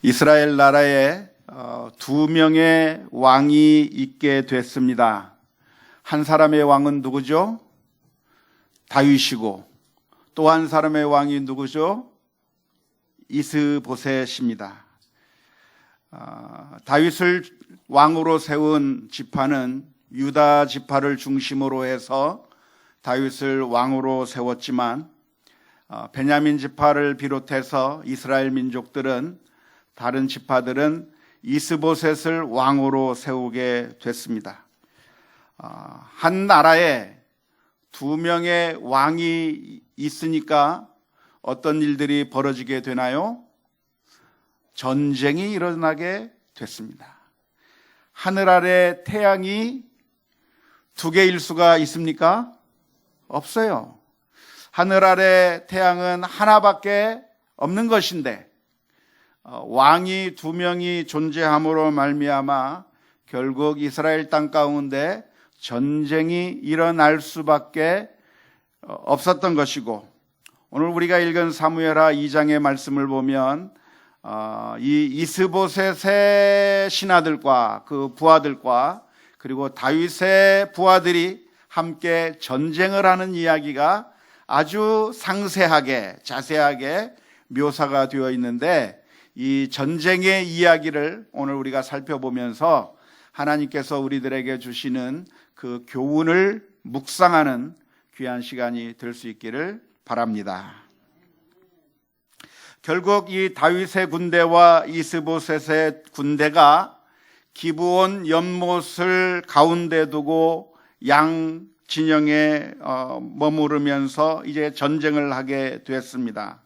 이스라엘 나라에 두 명의 왕이 있게 됐습니다. 한 사람의 왕은 누구죠? 다윗이고, 또 한 사람의 왕이 누구죠? 이스보셋입니다. 다윗을 왕으로 세운 지파는 유다 지파를 중심으로 해서 다윗을 왕으로 세웠지만, 베냐민 지파를 비롯해서 이스라엘 민족들은, 다른 지파들은 이스보셋을 왕으로 세우게 됐습니다. 한 나라에 두 명의 왕이 있으니까 어떤 일들이 벌어지게 되나요? 전쟁이 일어나게 됐습니다. 하늘 아래 태양이 두 개일 수가 있습니까? 없어요. 하늘 아래 태양은 하나밖에 없는 것인데, 왕이 두 명이 존재함으로 말미암아 결국 이스라엘 땅 가운데 전쟁이 일어날 수밖에 없었던 것이고, 오늘 우리가 읽은 사무엘하 2장의 말씀을 보면 이 이스보셋의 신하들과 그 부하들과 그리고 다윗의 부하들이 함께 전쟁을 하는 이야기가 아주 상세하게 자세하게 묘사가 되어 있는데, 이 전쟁의 이야기를 오늘 우리가 살펴보면서 하나님께서 우리들에게 주시는 그 교훈을 묵상하는 귀한 시간이 될 수 있기를 바랍니다. 결국 이 다윗의 군대와 이스보셋의 군대가 기브온 연못을 가운데 두고 양 진영에 머무르면서 이제 전쟁을 하게 됐습니다.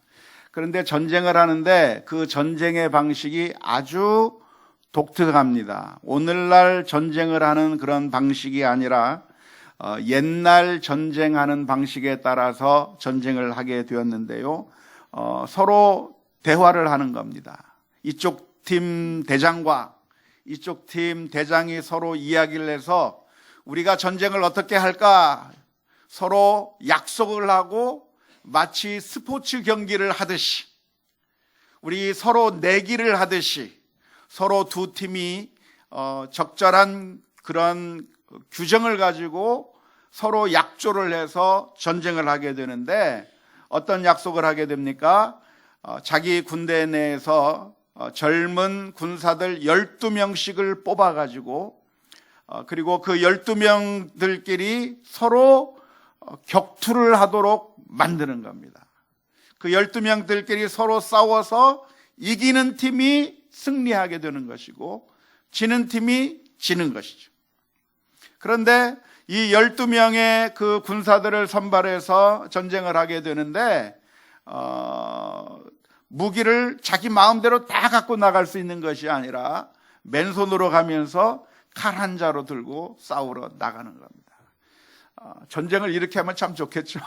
그런데 전쟁을 하는데 그 전쟁의 방식이 아주 독특합니다. 오늘날 전쟁을 하는 그런 방식이 아니라 옛날 전쟁하는 방식에 따라서 전쟁을 하게 되었는데요. 서로 대화를 하는 겁니다. 이쪽 팀 대장과 이쪽 팀 대장이 서로 이야기를 해서 우리가 전쟁을 어떻게 할까 서로 약속을 하고 마치 스포츠 경기를 하듯이, 우리 서로 내기를 하듯이 서로 두 팀이 적절한 그런 규정을 가지고 서로 약조를 해서 전쟁을 하게 되는데, 어떤 약속을 하게 됩니까? 자기 군대 내에서 젊은 군사들 12명씩을 뽑아가지고, 그리고 그 12명들끼리 서로 격투를 하도록 만드는 겁니다. 그 12명들끼리 서로 싸워서 이기는 팀이 승리하게 되는 것이고 지는 팀이 지는 것이죠. 그런데 이 12명의 그 군사들을 선발해서 전쟁을 하게 되는데 무기를 자기 마음대로 다 갖고 나갈 수 있는 것이 아니라 맨손으로 가면서 칼 한 자로 들고 싸우러 나가는 겁니다. 전쟁을 이렇게 하면 참 좋겠죠.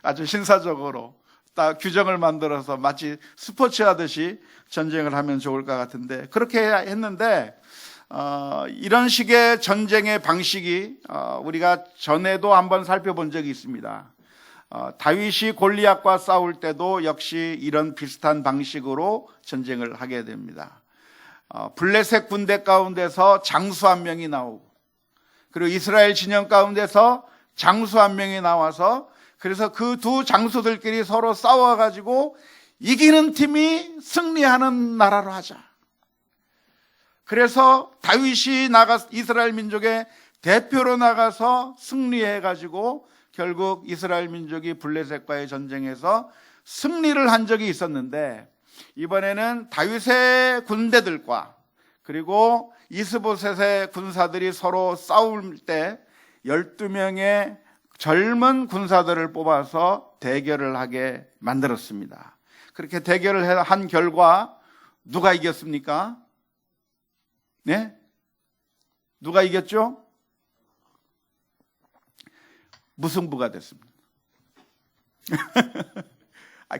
아주 신사적으로 딱 규정을 만들어서 마치 스포츠 하듯이 전쟁을 하면 좋을 것 같은데, 그렇게 했는데 이런 식의 전쟁의 방식이 우리가 전에도 한번 살펴본 적이 있습니다. 다윗이 골리앗과 싸울 때도 역시 이런 비슷한 방식으로 전쟁을 하게 됩니다. 블레셋 군대 가운데서 장수 한 명이 나오고, 그리고 이스라엘 진영 가운데서 장수 한 명이 나와서, 그래서 그 두 장수들끼리 서로 싸워가지고 이기는 팀이 승리하는 나라로 하자. 그래서 다윗이 이스라엘 민족의 대표로 나가서 승리해가지고 결국 이스라엘 민족이 블레셋과의 전쟁에서 승리를 한 적이 있었는데, 이번에는 다윗의 군대들과 그리고 이스보셋의 군사들이 서로 싸울 때 12명의 젊은 군사들을 뽑아서 대결을 하게 만들었습니다. 그렇게 대결을 한 결과 누가 이겼습니까? 네? 누가 이겼죠? 무승부가 됐습니다.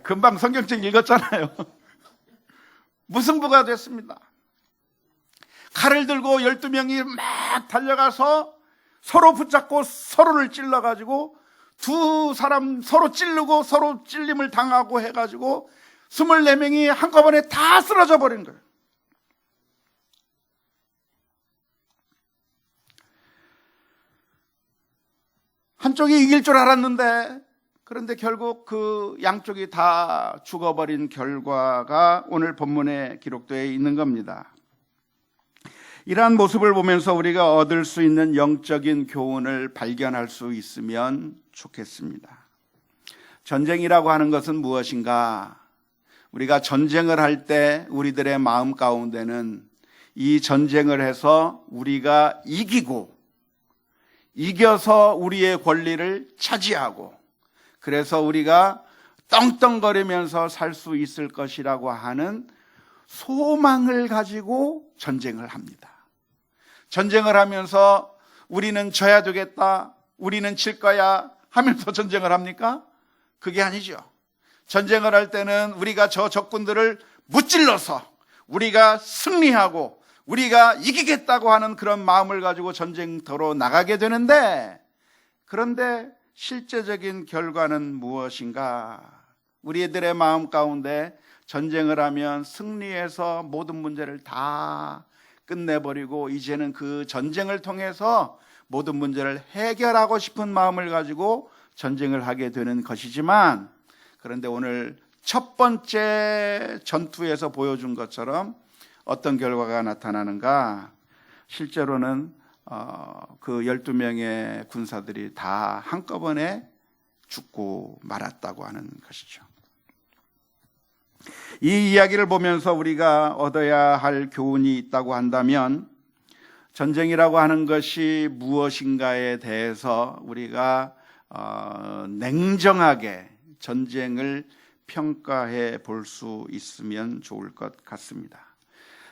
금방 성경책 읽었잖아요. 무승부가 됐습니다. 칼을 들고 12명이 막 달려가서 서로 붙잡고 서로를 찔러가지고 두 사람 서로 찌르고 서로 찔림을 당하고 해가지고 24명이 한꺼번에 다 쓰러져 버린 거예요. 한쪽이 이길 줄 알았는데, 그런데 결국 그 양쪽이 다 죽어버린 결과가 오늘 본문에 기록되어 있는 겁니다. 이러한 모습을 보면서 우리가 얻을 수 있는 영적인 교훈을 발견할 수 있으면 좋겠습니다. 전쟁이라고 하는 것은 무엇인가? 우리가 전쟁을 할 때 우리들의 마음 가운데는 이 전쟁을 해서 우리가 이겨서 우리의 권리를 차지하고, 그래서 우리가 떵떵거리면서 살 수 있을 것이라고 하는 소망을 가지고 전쟁을 합니다. 전쟁을 하면서 우리는 져야 되겠다, 우리는 질 거야 하면서 전쟁을 합니까? 그게 아니죠. 전쟁을 할 때는 우리가 저 적군들을 무찔러서 우리가 승리하고 우리가 이기겠다고 하는 그런 마음을 가지고 전쟁터로 나가게 되는데, 그런데 실제적인 결과는 무엇인가? 우리들의 마음 가운데 전쟁을 하면 승리해서 모든 문제를 다 끝내버리고 이제는 그 전쟁을 통해서 모든 문제를 해결하고 싶은 마음을 가지고 전쟁을 하게 되는 것이지만, 그런데 오늘 첫 번째 전투에서 보여준 것처럼 어떤 결과가 나타나는가? 실제로는 그 12명의 군사들이 다 한꺼번에 죽고 말았다고 하는 것이죠. 이 이야기를 보면서 우리가 얻어야 할 교훈이 있다고 한다면, 전쟁이라고 하는 것이 무엇인가에 대해서 우리가 냉정하게 전쟁을 평가해 볼 수 있으면 좋을 것 같습니다.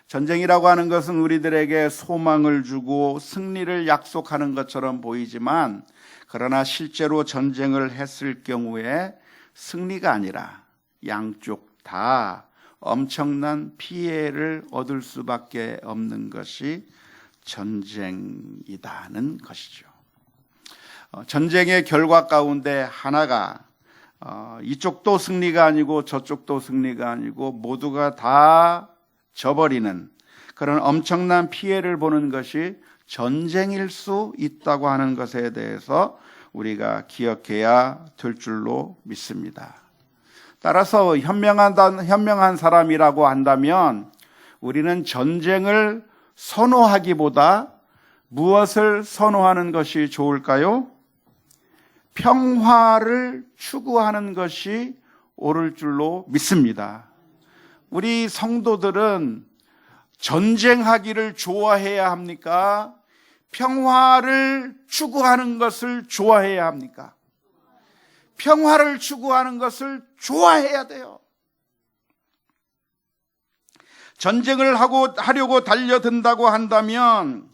전쟁이라고 하는 것은 우리들에게 소망을 주고 승리를 약속하는 것처럼 보이지만, 그러나 실제로 전쟁을 했을 경우에 승리가 아니라 양쪽 다 엄청난 피해를 얻을 수밖에 없는 것이 전쟁이다는 것이죠. 전쟁의 결과 가운데 하나가 이쪽도 승리가 아니고 저쪽도 승리가 아니고 모두가 다 져버리는 그런 엄청난 피해를 보는 것이 전쟁일 수 있다고 하는 것에 대해서 우리가 기억해야 될 줄로 믿습니다. 따라서 현명한 사람이라고 한다면 우리는 전쟁을 선호하기보다 무엇을 선호하는 것이 좋을까요? 평화를 추구하는 것이 옳을 줄로 믿습니다. 우리 성도들은 전쟁하기를 좋아해야 합니까? 평화를 추구하는 것을 좋아해야 합니까? 평화를 추구하는 것을 좋아해야 돼요. 전쟁을 하려고 달려든다고 한다면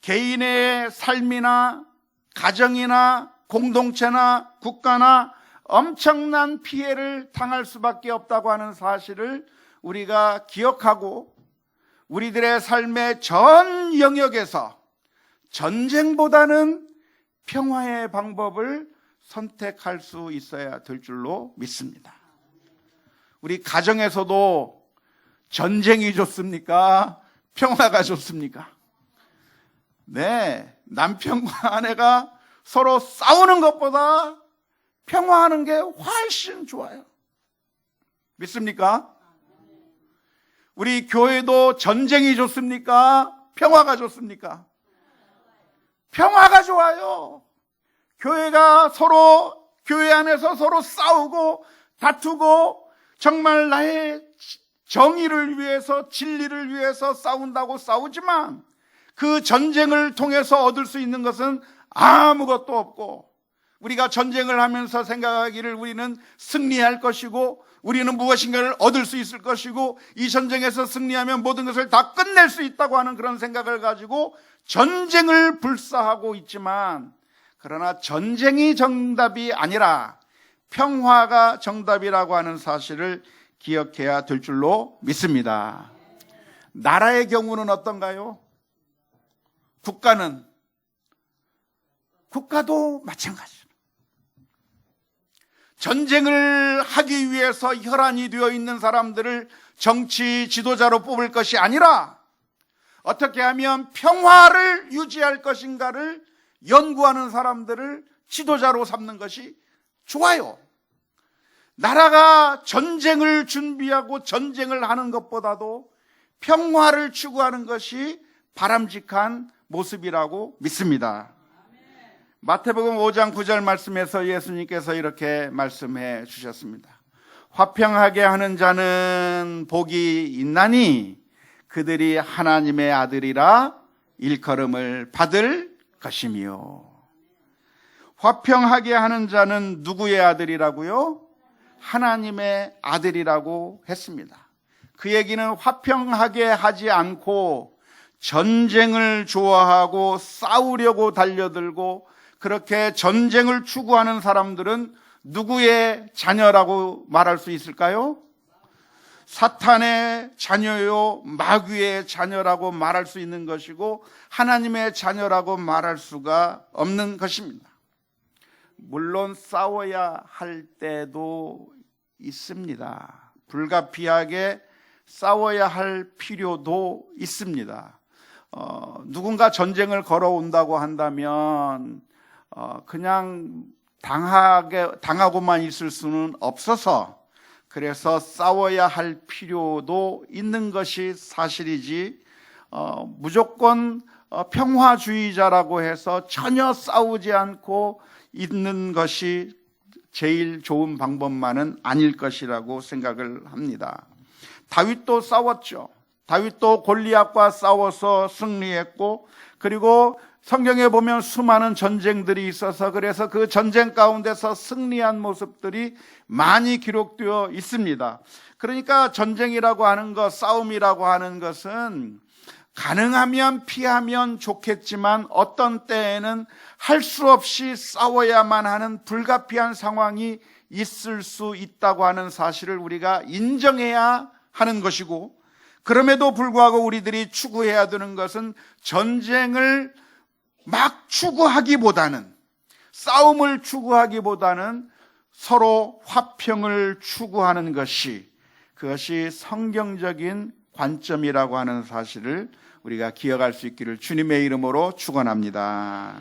개인의 삶이나 가정이나 공동체나 국가나 엄청난 피해를 당할 수밖에 없다고 하는 사실을 우리가 기억하고, 우리들의 삶의 전 영역에서 전쟁보다는 평화의 방법을 선택할 수 있어야 될 줄로 믿습니다. 우리 가정에서도 전쟁이 좋습니까? 평화가 좋습니까? 네, 남편과 아내가 서로 싸우는 것보다 평화하는 게 훨씬 좋아요. 믿습니까? 우리 교회도 전쟁이 좋습니까? 평화가 좋습니까? 평화가 좋아요. 교회가 교회 안에서 서로 싸우고 다투고 정말 나의 정의를 위해서 진리를 위해서 싸운다고 싸우지만 그 전쟁을 통해서 얻을 수 있는 것은 아무것도 없고, 우리가 전쟁을 하면서 생각하기를 우리는 승리할 것이고 우리는 무엇인가를 얻을 수 있을 것이고 이 전쟁에서 승리하면 모든 것을 다 끝낼 수 있다고 하는 그런 생각을 가지고 전쟁을 불사하고 있지만, 그러나 전쟁이 정답이 아니라 평화가 정답이라고 하는 사실을 기억해야 될 줄로 믿습니다. 나라의 경우는 어떤가요? 국가도 마찬가지로 전쟁을 하기 위해서 혈안이 되어 있는 사람들을 정치 지도자로 뽑을 것이 아니라 어떻게 하면 평화를 유지할 것인가를 연구하는 사람들을 지도자로 삼는 것이 좋아요. 나라가 전쟁을 준비하고 전쟁을 하는 것보다도 평화를 추구하는 것이 바람직한 모습이라고 믿습니다. 마태복음 5장 9절 말씀에서 예수님께서 이렇게 말씀해 주셨습니다. 화평하게 하는 자는 복이 있나니 그들이 하나님의 아들이라 일컬음을 받을 것이며. 화평하게 하는 자는 누구의 아들이라고요? 하나님의 아들이라고 했습니다. 그 얘기는 화평하게 하지 않고 전쟁을 좋아하고 싸우려고 달려들고 그렇게 전쟁을 추구하는 사람들은 누구의 자녀라고 말할 수 있을까요? 사탄의 자녀요, 마귀의 자녀라고 말할 수 있는 것이고 하나님의 자녀라고 말할 수가 없는 것입니다. 물론 싸워야 할 때도 있습니다. 불가피하게 싸워야 할 필요도 있습니다. 누군가 전쟁을 걸어온다고 한다면 그냥 당하고만 있을 수는 없어서 그래서 싸워야 할 필요도 있는 것이 사실이지 무조건 평화주의자라고 해서 전혀 싸우지 않고 있는 것이 제일 좋은 방법만은 아닐 것이라고 생각을 합니다. 다윗도 싸웠죠. 다윗도 골리앗과 싸워서 승리했고 그리고 성경에 보면 수많은 전쟁들이 있어서 그래서 그 전쟁 가운데서 승리한 모습들이 많이 기록되어 있습니다. 그러니까 전쟁이라고 하는 것, 싸움이라고 하는 것은 가능하면 피하면 좋겠지만 어떤 때에는 할 수 없이 싸워야만 하는 불가피한 상황이 있을 수 있다고 하는 사실을 우리가 인정해야 하는 것이고 그럼에도 불구하고 우리들이 추구해야 되는 것은 전쟁을 막 추구하기보다는 싸움을 추구하기보다는 서로 화평을 추구하는 것이 그것이 성경적인 관점이라고 하는 사실을 우리가 기억할 수 있기를 주님의 이름으로 축원합니다.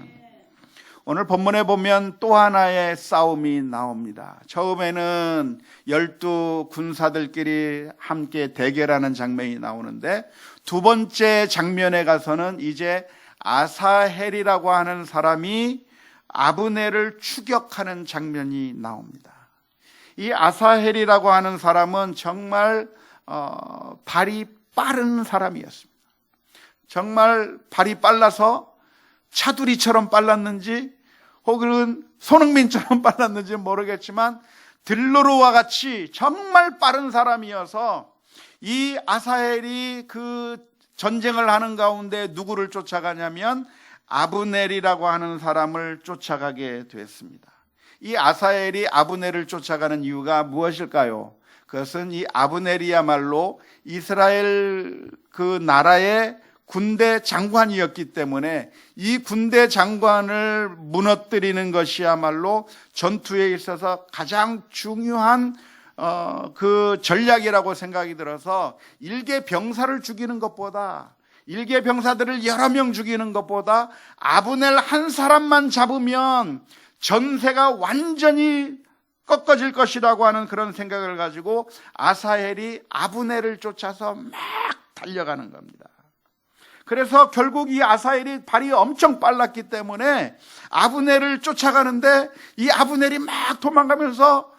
오늘 본문에 보면 또 하나의 싸움이 나옵니다. 처음에는 12 군사들끼리 함께 대결하는 장면이 나오는데 두 번째 장면에 가서는 이제 아사헬이라고 하는 사람이 아브넬을 추격하는 장면이 나옵니다. 이 아사헬이라고 하는 사람은 정말 발이 빠른 사람이었습니다. 정말 발이 빨라서 차두리처럼 빨랐는지 혹은 손흥민처럼 빨랐는지 모르겠지만 들로로와 같이 정말 빠른 사람이어서 이 아사헬이 그 전쟁을 하는 가운데 누구를 쫓아가냐면 아브넬이라고 하는 사람을 쫓아가게 됐습니다. 이 아사헬이 아브넬을 쫓아가는 이유가 무엇일까요? 그것은 이 아브넬이야말로 이스라엘 그 나라의 군대 장관이었기 때문에 이 군대 장관을 무너뜨리는 것이야말로 전투에 있어서 가장 중요한 그 전략이라고 생각이 들어서 일개 병사를 죽이는 것보다 일개 병사들을 여러 명 죽이는 것보다 아브넬 한 사람만 잡으면 전세가 완전히 꺾어질 것이라고 하는 그런 생각을 가지고 아사헬이 아브넬을 쫓아서 막 달려가는 겁니다. 그래서 결국 이 아사헬이 발이 엄청 빨랐기 때문에 아브넬을 쫓아가는데 이 아브넬이 막 도망가면서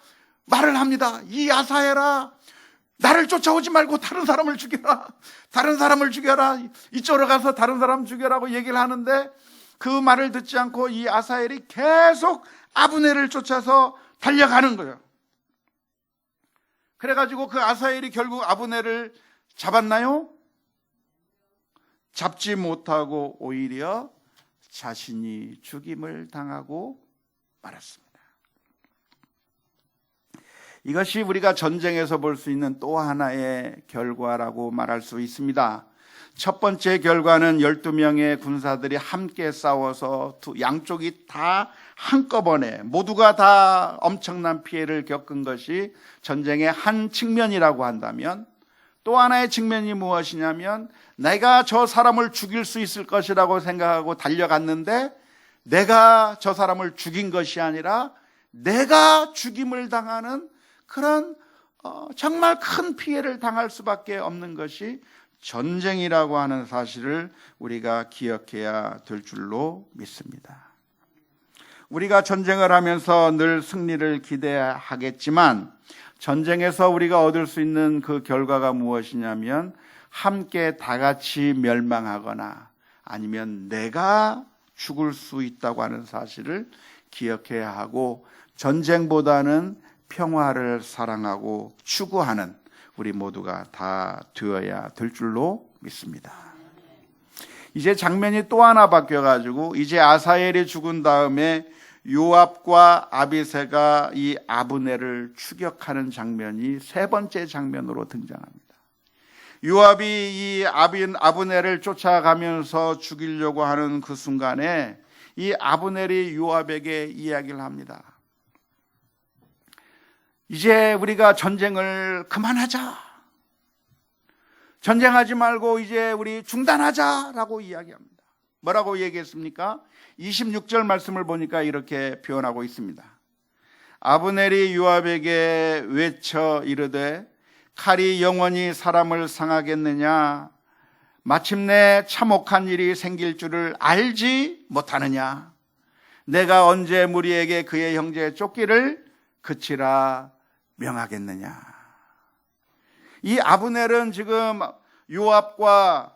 말을 합니다. 이 아사헬아, 나를 쫓아오지 말고 다른 사람을 죽여라. 다른 사람을 죽여라. 이쪽으로 가서 다른 사람 죽여라고 얘기를 하는데 그 말을 듣지 않고 이 아사헬이 계속 아브넬을 쫓아서 달려가는 거예요. 그래가지고 그 아사헬이 결국 아브넬을 잡았나요? 잡지 못하고 오히려 자신이 죽임을 당하고 말았습니다. 이것이 우리가 전쟁에서 볼 수 있는 또 하나의 결과라고 말할 수 있습니다. 첫 번째 결과는 12명의 군사들이 함께 싸워서 양쪽이 다 한꺼번에 모두가 다 엄청난 피해를 겪은 것이 전쟁의 한 측면이라고 한다면, 또 하나의 측면이 무엇이냐면 내가 저 사람을 죽일 수 있을 것이라고 생각하고 달려갔는데 내가 저 사람을 죽인 것이 아니라 내가 죽임을 당하는 그런 정말 큰 피해를 당할 수밖에 없는 것이 전쟁이라고 하는 사실을 우리가 기억해야 될 줄로 믿습니다. 우리가 전쟁을 하면서 늘 승리를 기대하겠지만 전쟁에서 우리가 얻을 수 있는 그 결과가 무엇이냐면 함께 다 같이 멸망하거나 아니면 내가 죽을 수 있다고 하는 사실을 기억해야 하고, 전쟁보다는 평화를 사랑하고 추구하는 우리 모두가 다 되어야 될 줄로 믿습니다. 이제 장면이 또 하나 바뀌어가지고 이제 아사엘이 죽은 다음에 요압과 아비새가 이 아브넬을 추격하는 장면이 세 번째 장면으로 등장합니다. 요압이 이 아브넬을 쫓아가면서 죽이려고 하는 그 순간에 이 아브넬이 요압에게 이야기를 합니다. 이제 우리가 전쟁을 그만하자. 전쟁하지 말고 이제 우리 중단하자라고 이야기합니다. 뭐라고 얘기했습니까? 26절 말씀을 보니까 이렇게 표현하고 있습니다. 아브넬이 요압에게 외쳐 이르되 칼이 영원히 사람을 상하겠느냐? 마침내 참혹한 일이 생길 줄을 알지 못하느냐? 내가 언제 무리에게 그의 형제 쫓기를 그치라 명하겠느냐? 이 아브넬은 지금 요압과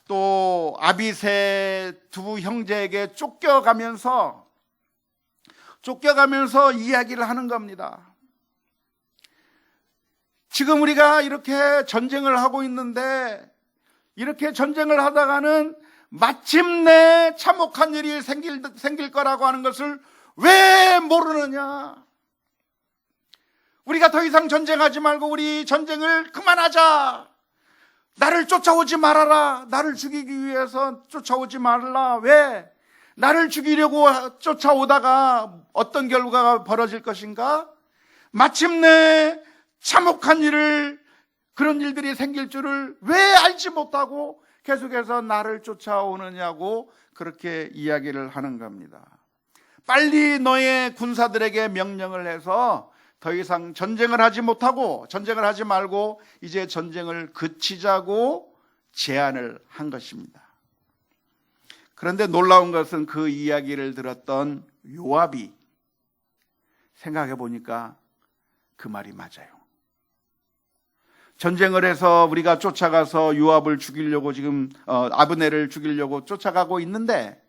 또 아비새 두 형제에게 쫓겨가면서 이야기를 하는 겁니다. 지금 우리가 이렇게 전쟁을 하고 있는데 이렇게 전쟁을 하다가는 마침내 참혹한 일이 생길 거라고 하는 것을 왜 모르느냐? 우리가 더 이상 전쟁하지 말고 우리 전쟁을 그만하자. 나를 쫓아오지 말아라. 나를 죽이기 위해서 쫓아오지 말라. 왜? 나를 죽이려고 쫓아오다가 어떤 결과가 벌어질 것인가? 마침내 참혹한 그런 일들이 생길 줄을 왜 알지 못하고 계속해서 나를 쫓아오느냐고 그렇게 이야기를 하는 겁니다. 빨리 너의 군사들에게 명령을 해서 더 이상 전쟁을 하지 말고 이제 전쟁을 그치자고 제안을 한 것입니다. 그런데 놀라운 것은 그 이야기를 들었던 요압이 생각해 보니까 그 말이 맞아요. 전쟁을 해서 우리가 쫓아가서 요압을 죽이려고 지금 아브넬을 죽이려고 쫓아가고 있는데,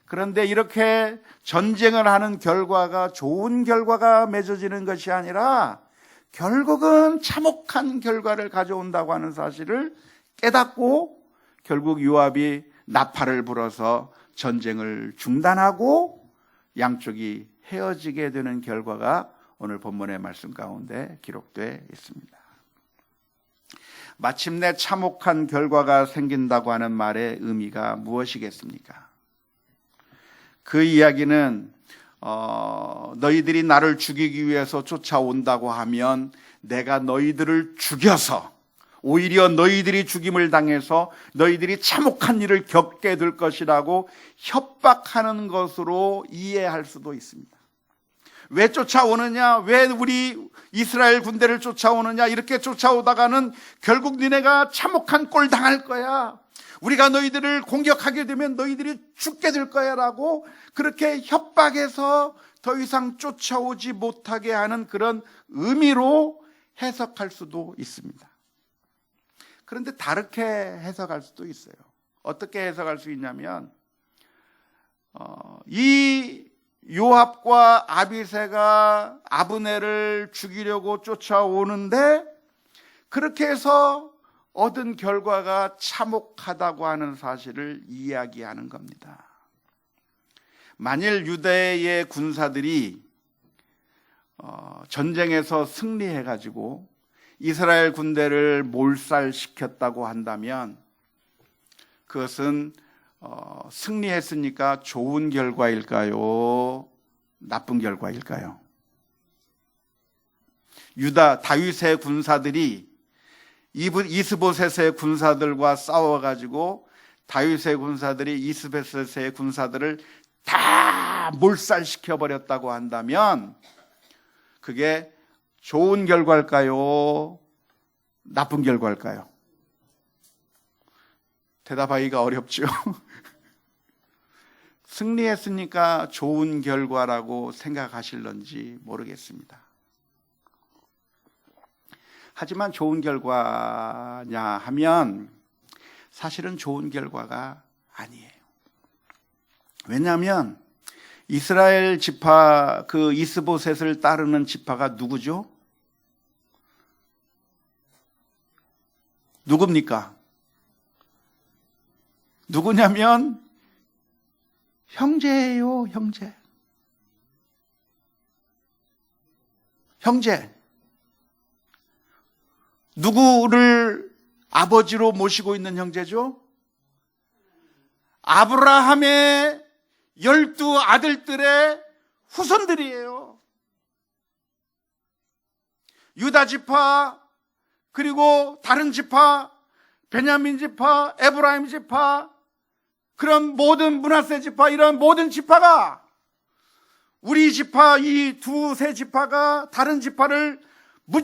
그런데 이렇게 전쟁을 하는 결과가 좋은 결과가 맺어지는 것이 아니라 결국은 참혹한 결과를 가져온다고 하는 사실을 깨닫고 결국 요압이 나팔을 불어서 전쟁을 중단하고 양쪽이 헤어지게 되는 결과가 오늘 본문의 말씀 가운데 기록되어 있습니다. 마침내 참혹한 결과가 생긴다고 하는 말의 의미가 무엇이겠습니까? 그 이야기는 너희들이 나를 죽이기 위해서 쫓아온다고 하면 내가 너희들을 죽여서 오히려 너희들이 죽임을 당해서 너희들이 참혹한 일을 겪게 될 것이라고 협박하는 것으로 이해할 수도 있습니다. 왜 쫓아오느냐? 왜 우리 이스라엘 군대를 쫓아오느냐? 이렇게 쫓아오다가는 결국 니네가 참혹한 꼴 당할 거야. 우리가 너희들을 공격하게 되면 너희들이 죽게 될 거야 라고 그렇게 협박해서 더 이상 쫓아오지 못하게 하는 그런 의미로 해석할 수도 있습니다. 그런데 다르게 해석할 수도 있어요. 어떻게 해석할 수 있냐면 이 요압과 아비새가 아브넬을 죽이려고 쫓아오는데 그렇게 해서 얻은 결과가 참혹하다고 하는 사실을 이야기하는 겁니다. 만일 유대의 군사들이 전쟁에서 승리해가지고 이스라엘 군대를 몰살시켰다고 한다면 그것은 승리했으니까 좋은 결과일까요? 나쁜 결과일까요? 유다 다윗의 군사들이 이스보셋의 군사들과 싸워가지고 다윗의 군사들이 이스보셋의 군사들을 다 몰살시켜 버렸다고 한다면 그게 좋은 결과일까요? 나쁜 결과일까요? 대답하기가 어렵죠. 승리했으니까 좋은 결과라고 생각하실런지 모르겠습니다. 하지만 좋은 결과냐 하면 사실은 좋은 결과가 아니에요. 왜냐하면 이스라엘 지파, 그 이스보셋을 따르는 지파가 누구죠? 누굽니까? 누구냐면 형제예요, 형제. 형제. 누구를 아버지로 모시고 있는 형제죠? 아브라함의 12 아들들의 후손들이에요. 유다 지파, 그리고 다른 지파, 베냐민 지파, 에브라임 지파, 그런 모든 므낫세 지파, 이런 모든 지파가, 우리 지파 이 두세 지파가 다른 지파를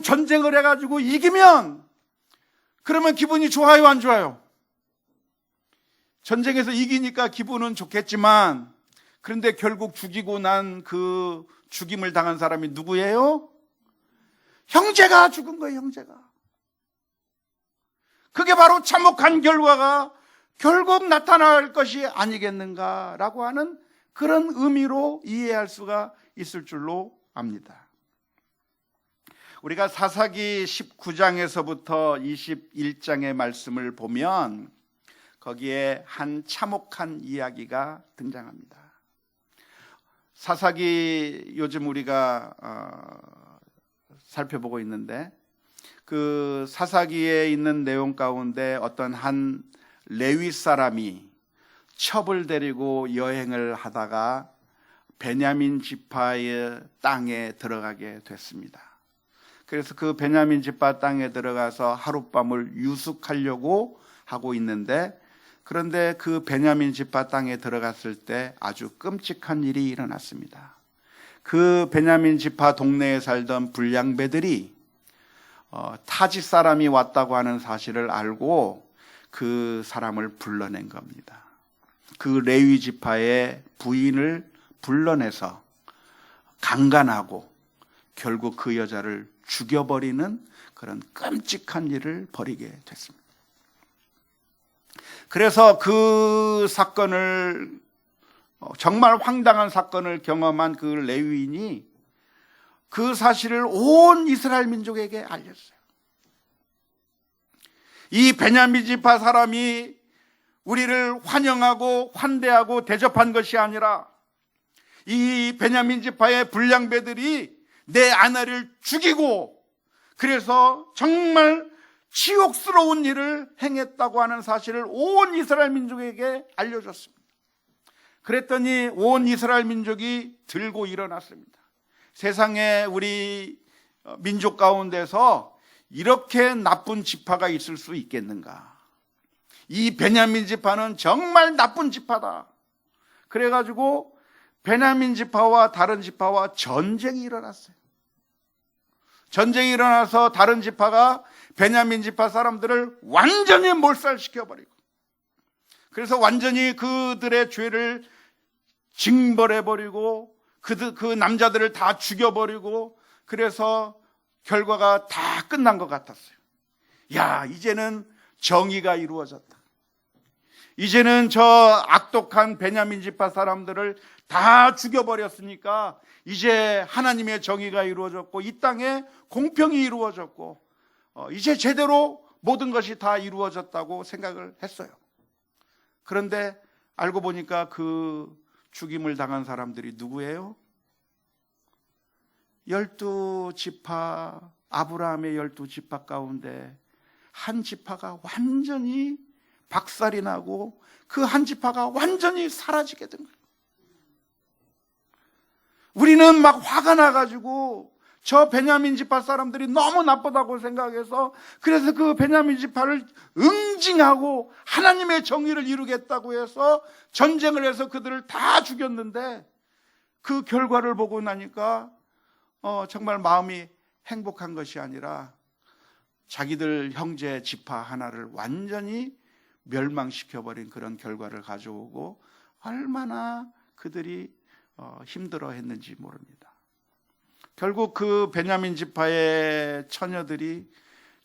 전쟁을 해가지고 이기면 그러면 기분이 좋아요, 안 좋아요? 전쟁에서 이기니까 기분은 좋겠지만, 그런데 결국 죽이고 난 그 죽임을 당한 사람이 누구예요? 형제가 죽은 거예요, 형제가. 그게 바로 참혹한 결과가 결국 나타날 것이 아니겠는가라고 하는 그런 의미로 이해할 수가 있을 줄로 압니다. 우리가 사사기 19장에서부터 21장의 말씀을 보면 거기에 한 참혹한 이야기가 등장합니다. 사사기 요즘 우리가 살펴보고 있는데, 그 사사기에 있는 내용 가운데 어떤 한 레위 사람이 첩을 데리고 여행을 하다가 베냐민 지파의 땅에 들어가게 됐습니다. 그래서 그 베냐민 지파 땅에 들어가서 하룻밤을 유숙하려고 하고 있는데, 그런데 그 베냐민 지파 땅에 들어갔을 때 아주 끔찍한 일이 일어났습니다. 그 베냐민 지파 동네에 살던 불량배들이 타지 사람이 왔다고 하는 사실을 알고 그 사람을 불러낸 겁니다. 그 레위 지파의 부인을 불러내서 강간하고 결국 그 여자를 죽여버리는 그런 끔찍한 일을 벌이게 됐습니다. 그래서 그 사건을, 정말 황당한 사건을 경험한 그 레위인이 그 사실을 온 이스라엘 민족에게 알렸어요. 이 베냐민 지파 사람이 우리를 환영하고 환대하고 대접한 것이 아니라 이 베냐민 지파의 불량배들이 내 아내를 죽이고 그래서 정말 치욕스러운 일을 행했다고 하는 사실을 온 이스라엘 민족에게 알려줬습니다. 그랬더니 온 이스라엘 민족이 들고 일어났습니다. 세상에 우리 민족 가운데서 이렇게 나쁜 지파가 있을 수 있겠는가? 이 베냐민 지파는 정말 나쁜 지파다. 그래가지고 베냐민 지파와 다른 지파와 전쟁이 일어났어요. 전쟁이 일어나서 다른 지파가 베냐민 지파 사람들을 완전히 몰살시켜버리고, 그래서 완전히 그들의 죄를 징벌해버리고 그 남자들을 다 죽여버리고, 그래서 결과가 다 끝난 것 같았어요. 야, 이제는 정의가 이루어졌다. 이제는 저 악독한 베냐민 지파 사람들을 다 죽여버렸으니까 이제 하나님의 정의가 이루어졌고 이 땅에 공평이 이루어졌고 이제 제대로 모든 것이 다 이루어졌다고 생각을 했어요. 그런데 알고 보니까 그 죽임을 당한 사람들이 누구예요? 12지파, 아브라함의 12지파 가운데 한 지파가 완전히 박살이 나고 그 한 지파가 완전히 사라지게 된 거예요. 우리는 막 화가 나가지고 저 베냐민 지파 사람들이 너무 나쁘다고 생각해서 그래서 그 베냐민 지파를 응징하고 하나님의 정의를 이루겠다고 해서 전쟁을 해서 그들을 다 죽였는데 그 결과를 보고 나니까 정말 마음이 행복한 것이 아니라 자기들 형제 지파 하나를 완전히 멸망시켜버린 그런 결과를 가져오고 얼마나 그들이 힘들어했는지 모릅니다. 결국 그 베냐민 지파의 처녀들이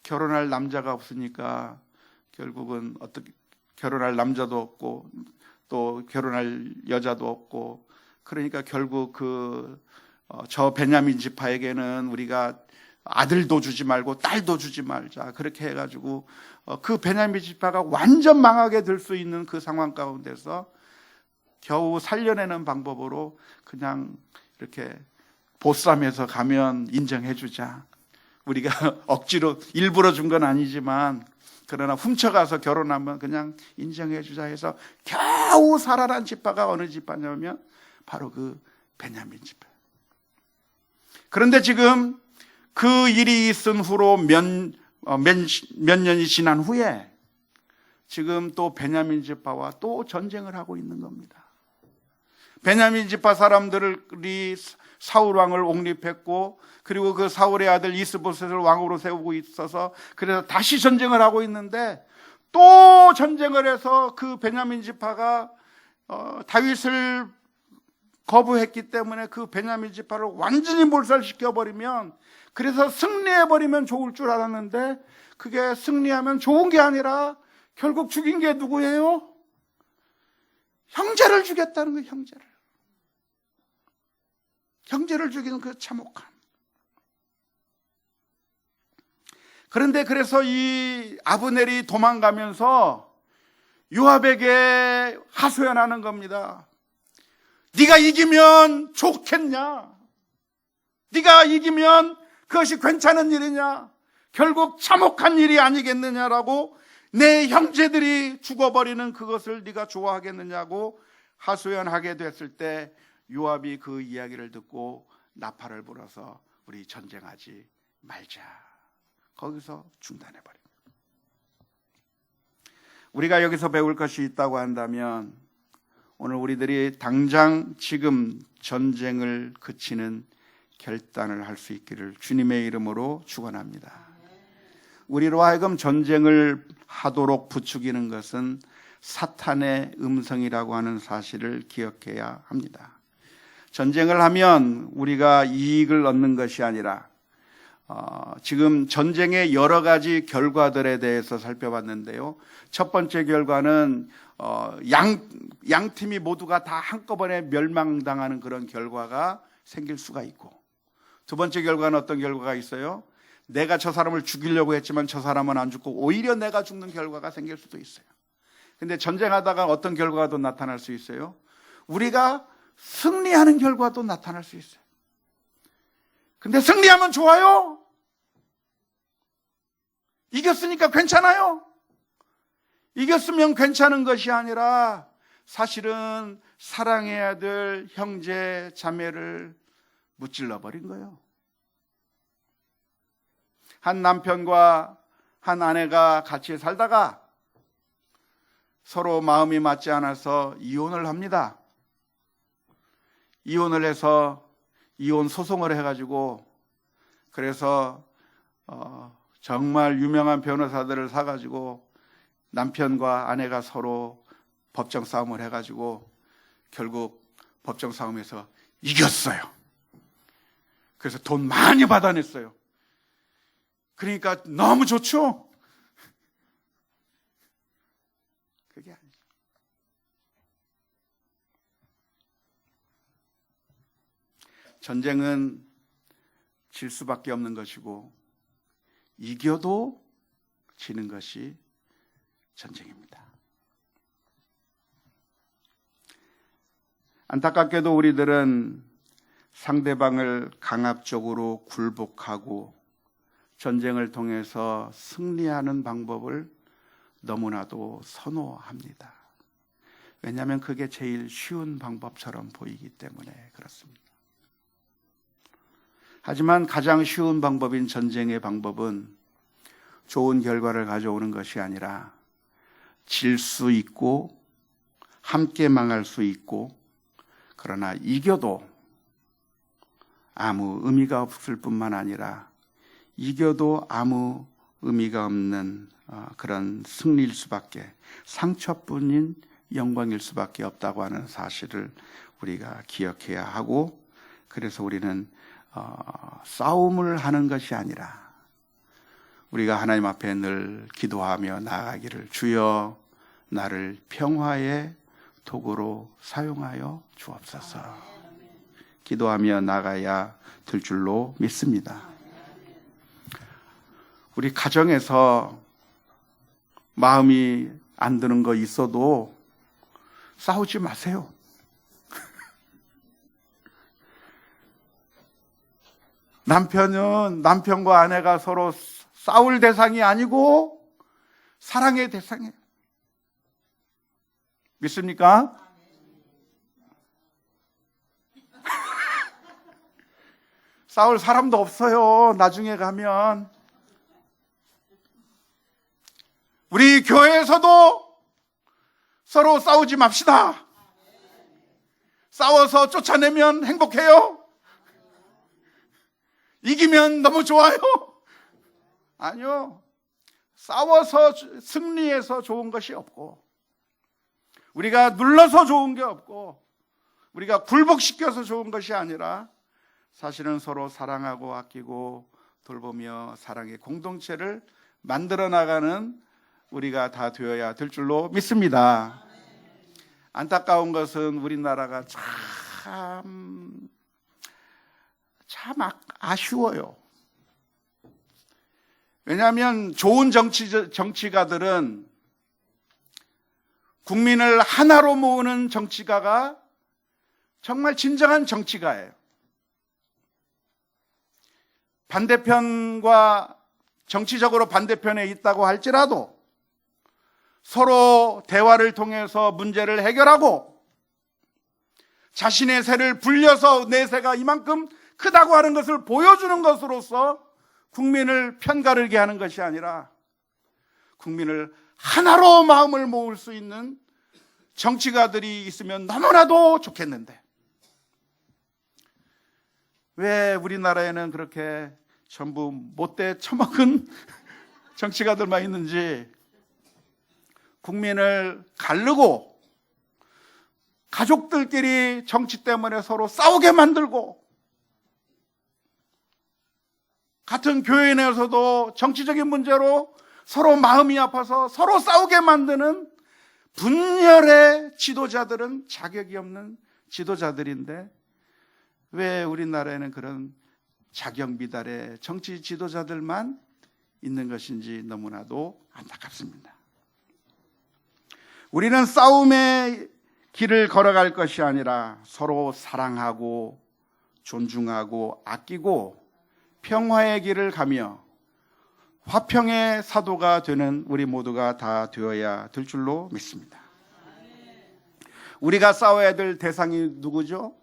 결혼할 남자가 없으니까 결국은 어떻게 결혼할 남자도 없고 또 결혼할 여자도 없고 그러니까 결국 저 베냐민 지파에게는 우리가 아들도 주지 말고 딸도 주지 말자 그렇게 해가지고 그 베냐민 지파가 완전 망하게 될 수 있는 그 상황 가운데서 겨우 살려내는 방법으로 그냥 이렇게 보쌈해서 가면 인정해주자. 우리가 억지로 일부러 준 건 아니지만 그러나 훔쳐가서 결혼하면 그냥 인정해주자 해서 겨우 살아난 지파가 어느 지파냐면 바로 그 베냐민 지파. 그런데 지금 그 일이 있은 후로 몇 년이 지난 후에 지금 또 베냐민 지파와 또 전쟁을 하고 있는 겁니다. 베냐민 지파 사람들이 사울 왕을 옹립했고 그리고 그 사울의 아들 이스보셋을 왕으로 세우고 있어서 그래서 다시 전쟁을 하고 있는데 또 전쟁을 해서 그 베냐민 지파가 다윗을 거부했기 때문에 그 베냐민 지파를 완전히 몰살시켜버리면 그래서 승리해버리면 좋을 줄 알았는데 그게 승리하면 좋은 게 아니라 결국 죽인 게 누구예요? 형제를 죽였다는 거예요. 형제를 죽이는 그 참혹함. 그런데 그래서 이 아브넬이 도망가면서 요압에게 하소연하는 겁니다. 네가 이기면 좋겠냐? 네가 이기면 그것이 괜찮은 일이냐? 결국 참혹한 일이 아니겠느냐라고 내 형제들이 죽어버리는 그것을 네가 좋아하겠느냐고 하소연하게 됐을 때 요압이 그 이야기를 듣고 나팔을 불어서 우리 전쟁하지 말자. 거기서 중단해버립니다. 우리가 여기서 배울 것이 있다고 한다면 오늘 우리들이 당장 지금 전쟁을 그치는 결단을 할 수 있기를 주님의 이름으로 축원합니다. 우리로 하여금 전쟁을 하도록 부추기는 것은 사탄의 음성이라고 하는 사실을 기억해야 합니다. 전쟁을 하면 우리가 이익을 얻는 것이 아니라 지금 전쟁의 여러 가지 결과들에 대해서 살펴봤는데요. 첫 번째 결과는 양 팀이 모두가 다 한꺼번에 멸망당하는 그런 결과가 생길 수가 있고, 두 번째 결과는 어떤 결과가 있어요? 내가 저 사람을 죽이려고 했지만 저 사람은 안 죽고 오히려 내가 죽는 결과가 생길 수도 있어요. 근데 전쟁하다가 어떤 결과도 나타날 수 있어요? 우리가 승리하는 결과도 나타날 수 있어요. 근데 승리하면 좋아요? 이겼으니까 괜찮아요? 이겼으면 괜찮은 것이 아니라 사실은 사랑해야 될 형제 자매를 무찔러 버린 거예요. 한 남편과 한 아내가 같이 살다가 서로 마음이 맞지 않아서 이혼을 합니다. 이혼을 해서 이혼 소송을 해가지고 그래서 정말 유명한 변호사들을 사가지고 남편과 아내가 서로 법정 싸움을 해가지고 결국 법정 싸움에서 이겼어요. 그래서 돈 많이 받아냈어요. 그러니까 너무 좋죠? 그게 아니죠. 전쟁은 질 수밖에 없는 것이고 이겨도 지는 것이 전쟁입니다. 안타깝게도 우리들은 상대방을 강압적으로 굴복하고 전쟁을 통해서 승리하는 방법을 너무나도 선호합니다. 왜냐하면 그게 제일 쉬운 방법처럼 보이기 때문에 그렇습니다. 하지만 가장 쉬운 방법인 전쟁의 방법은 좋은 결과를 가져오는 것이 아니라 질 수 있고 함께 망할 수 있고, 그러나 이겨도 아무 의미가 없을 뿐만 아니라 이겨도 아무 의미가 없는 그런 승리일 수밖에, 상처뿐인 영광일 수밖에 없다고 하는 사실을 우리가 기억해야 하고, 그래서 우리는 싸움을 하는 것이 아니라 우리가 하나님 앞에 늘 기도하며 나아가기를, 주여 나를 평화의 도구로 사용하여 주옵소서, 기도하며 나가야 될 줄로 믿습니다. 우리 가정에서 마음이 안 드는 거 있어도 싸우지 마세요. 남편은 남편과 아내가 서로 싸울 대상이 아니고 사랑의 대상이에요. 믿습니까? 싸울 사람도 없어요. 나중에 가면. 우리 교회에서도 서로 싸우지 맙시다. 싸워서 쫓아내면 행복해요? 이기면 너무 좋아요? 아니요. 싸워서 승리해서 좋은 것이 없고, 우리가 눌러서 좋은 게 없고, 우리가 굴복시켜서 좋은 것이 아니라 사실은 서로 사랑하고 아끼고 돌보며 사랑의 공동체를 만들어 나가는 우리가 다 되어야 될 줄로 믿습니다. 안타까운 것은 우리나라가 참 아쉬워요. 왜냐하면 좋은 정치가들은 국민을 하나로 모으는 정치가가 정말 진정한 정치가예요. 반대편과 정치적으로 반대편에 있다고 할지라도 서로 대화를 통해서 문제를 해결하고, 자신의 세를 불려서 내 세가 이만큼 크다고 하는 것을 보여주는 것으로서 국민을 편가르게 하는 것이 아니라 국민을 하나로 마음을 모을 수 있는 정치가들이 있으면 너무나도 좋겠는데, 왜 우리나라에는 그렇게 전부 못돼 처먹은 정치가들만 있는지, 국민을 가르고 가족들끼리 정치 때문에 서로 싸우게 만들고, 같은 교회 내에서도 정치적인 문제로 서로 마음이 아파서 서로 싸우게 만드는 분열의 지도자들은 자격이 없는 지도자들인데, 왜 우리나라에는 그런 자격 미달의 정치 지도자들만 있는 것인지 너무나도 안타깝습니다. 우리는 싸움의 길을 걸어갈 것이 아니라 서로 사랑하고 존중하고 아끼고 평화의 길을 가며 화평의 사도가 되는 우리 모두가 다 되어야 될 줄로 믿습니다. 우리가 싸워야 될 대상이 누구죠?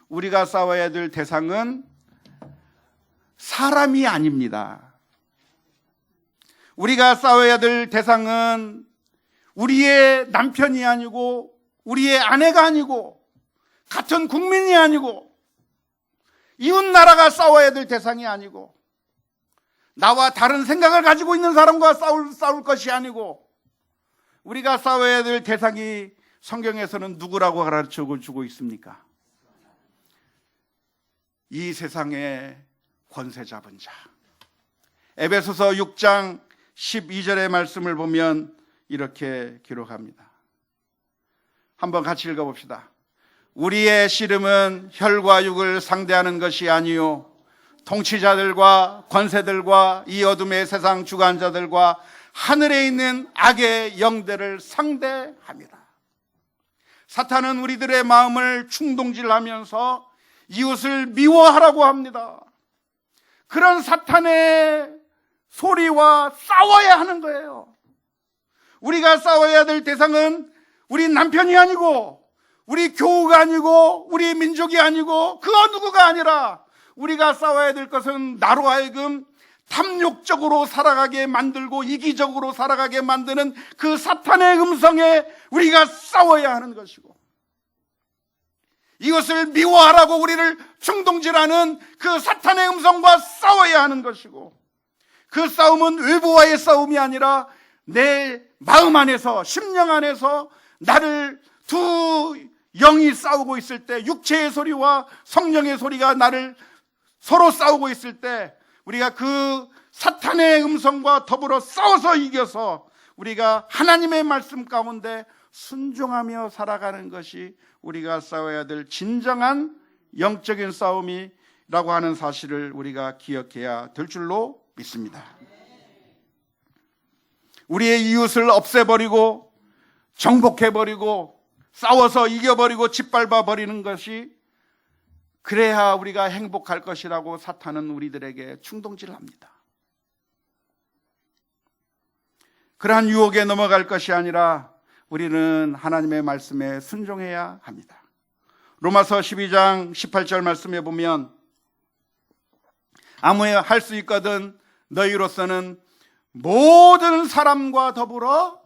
우리가 싸워야 될 대상은 사람이 아닙니다. 우리가 싸워야 될 대상은 우리의 남편이 아니고, 우리의 아내가 아니고, 같은 국민이 아니고, 이웃 나라가 싸워야 될 대상이 아니고, 나와 다른 생각을 가지고 있는 사람과 싸울 것이 아니고, 우리가 싸워야 될 대상이 성경에서는 누구라고 가르쳐주고 있습니까? 이 세상의 권세 잡은 자. 에베소서 6장 12절의 말씀을 보면 이렇게 기록합니다. 한번 같이 읽어봅시다. 우리의 씨름은 혈과 육을 상대하는 것이 아니요 통치자들과 권세들과 이 어둠의 세상 주관자들과 하늘에 있는 악의 영들을 상대합니다. 사탄은 우리들의 마음을 충동질하면서 이웃을 미워하라고 합니다. 그런 사탄의 소리와 싸워야 하는 거예요. 우리가 싸워야 될 대상은 우리 남편이 아니고, 우리 교우가 아니고, 우리 민족이 아니고, 그 누구가 아니라 우리가 싸워야 될 것은 나로 하여금 탐욕적으로 살아가게 만들고 이기적으로 살아가게 만드는 그 사탄의 음성에 우리가 싸워야 하는 것이고, 이것을 미워하라고 우리를 충동질하는 그 사탄의 음성과 싸워야 하는 것이고, 그 싸움은 외부와의 싸움이 아니라 내 마음 안에서, 심령 안에서 나를 두 영이 싸우고 있을 때, 육체의 소리와 성령의 소리가 나를 서로 싸우고 있을 때, 우리가 그 사탄의 음성과 더불어 싸워서 이겨서 우리가 하나님의 말씀 가운데 순종하며 살아가는 것이 우리가 싸워야 될 진정한 영적인 싸움이라고 하는 사실을 우리가 기억해야 될 줄로 믿습니다. 우리의 이웃을 없애버리고 정복해버리고 싸워서 이겨버리고 짓밟아버리는 것이, 그래야 우리가 행복할 것이라고 사탄은 우리들에게 충동질합니다. 그러한 유혹에 넘어갈 것이 아니라 우리는 하나님의 말씀에 순종해야 합니다. 로마서 12장 18절 말씀에 보면, 아무나 할 수 있거든 너희로서는 모든 사람과 더불어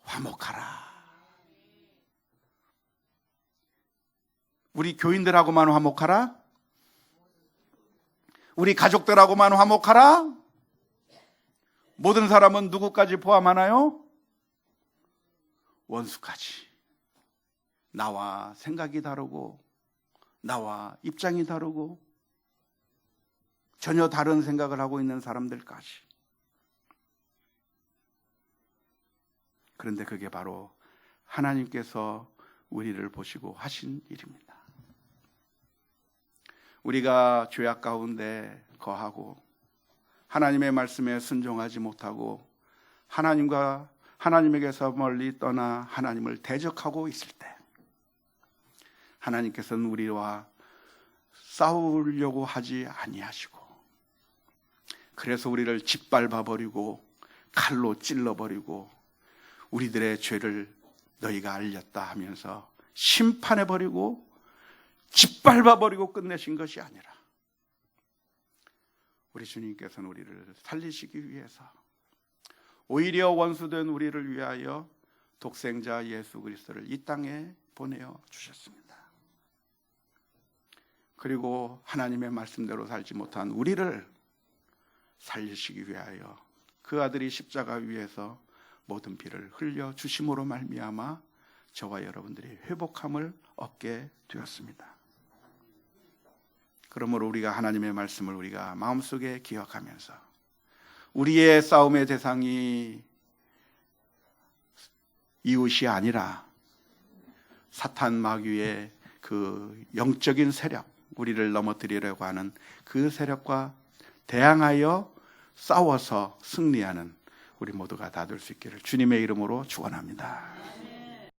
화목하라. 우리 교인들하고만 화목하라? 우리 가족들하고만 화목하라? 모든 사람은 누구까지 포함하나요? 원수까지. 나와 생각이 다르고, 나와 입장이 다르고, 전혀 다른 생각을 하고 있는 사람들까지. 그런데 그게 바로 하나님께서 우리를 보시고 하신 일입니다. 우리가 죄악 가운데 거하고 하나님의 말씀에 순종하지 못하고 하나님에게서 멀리 떠나 하나님을 대적하고 있을 때, 하나님께서는 우리와 싸우려고 하지 아니하시고, 그래서 우리를 짓밟아버리고 칼로 찔러버리고 우리들의 죄를 너희가 알렸다 하면서 심판해버리고 짓밟아버리고 끝내신 것이 아니라, 우리 주님께서는 우리를 살리시기 위해서 오히려 원수된 우리를 위하여 독생자 예수 그리스도를 이 땅에 보내어 주셨습니다. 그리고 하나님의 말씀대로 살지 못한 우리를 살리시기 위하여 그 아들이 십자가 위에서 모든 피를 흘려 주심으로 말미암아 저와 여러분들이 회복함을 얻게 되었습니다. 그러므로 우리가 하나님의 말씀을 우리가 마음속에 기억하면서, 우리의 싸움의 대상이 이웃이 아니라 사탄 마귀의 그 영적인 세력, 우리를 넘어뜨리려고 하는 그 세력과 대항하여 싸워서 승리하는 우리 모두가 다 될 수 있기를 주님의 이름으로 축원합니다.